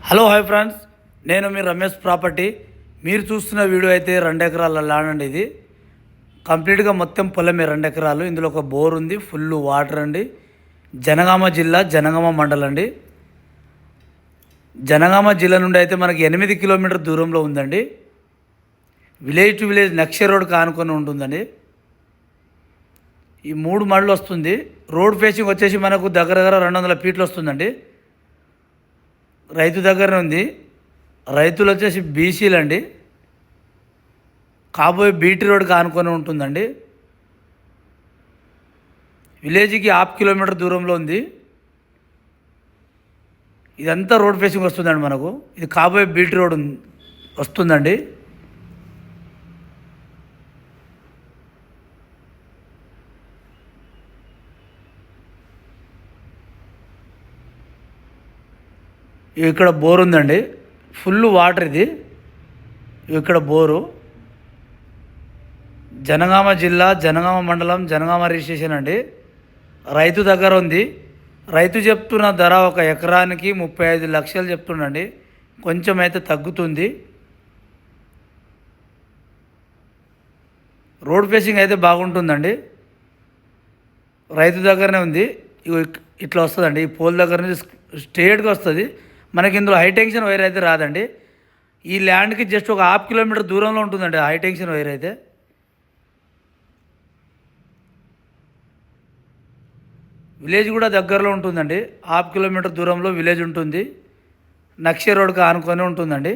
Hello hi friends, నేను మీ Ramesh property. మీరు చూస్తున్న వీడియో అయితే 2 ఎకరాల ల్యాండ్ అండి. ఇది కంప్లీట్గా మొత్తం పొలమే 2 ఎకరాలు. ఇందులో ఒక బోర్ ఉంది, ఫుల్ వాటర్ అండి. జనగామ జిల్లా, జనగామ మండలం అండి. జనగామ జిల్లా నుండి అయితే మనకి 8 కిలోమీటర్ దూరంలో ఉందండి. విలేజ్ టు విలేజ్ నక్ష రోడ్ కానుకొని ఉంటుందండి. ఈ 3 మడులు వస్తుంది. రోడ్ ఫేసింగ్ వచ్చేసి మనకు దగ్గర 200 ఫీట్లు వస్తుందండి. రైతు దగ్గర ఉంది. రైతులు వచ్చేసి బీసీలు అండి. కాబోయే బీటీ రోడ్కి ఆనుకొని ఉంటుందండి. విలేజ్కి 1/2 కిలోమీటర్ దూరంలో ఉంది. ఇదంతా రోడ్ ఫేసింగ్ వస్తుందండి మనకు. ఇది కాబోయే బీటీ రోడ్ వస్తుందండి. ఇక్కడ బోర్ ఉందండి, ఫుల్ వాటర్. ఇది ఇక్కడ బోరు. జనగామ జిల్లా, జనగామ మండలం, జనగామ రిజిస్ట్రేషన్ అండి. రైతు దగ్గర ఉంది. రైతు చెప్తున్న ధర ఒక ఎకరానికి 35 లక్షలు చెప్తుండండి. కొంచెం అయితే తగ్గుతుంది. రోడ్ ఫేసింగ్ అయితే బాగుంటుందండి. రైతు దగ్గరనే ఉంది. ఇట్లా వస్తుందండి. ఈ పోల్ దగ్గర నుంచి స్ట్రేట్గా వస్తుంది. మనకి ఇందులో హై టెన్షన్ వైర్ అయితే రాదండి. ఈ ల్యాండ్కి జస్ట్ ఒక 1/2 కిలోమీటర్ దూరంలో ఉంటుందండి హై టెన్షన్ వైర్ అయితే. విలేజ్ కూడా దగ్గరలో ఉంటుందండి. 1/2 కిలోమీటర్ దూరంలో విలేజ్ ఉంటుంది. నక్ష రోడ్కి ఆనుకొని ఉంటుందండి.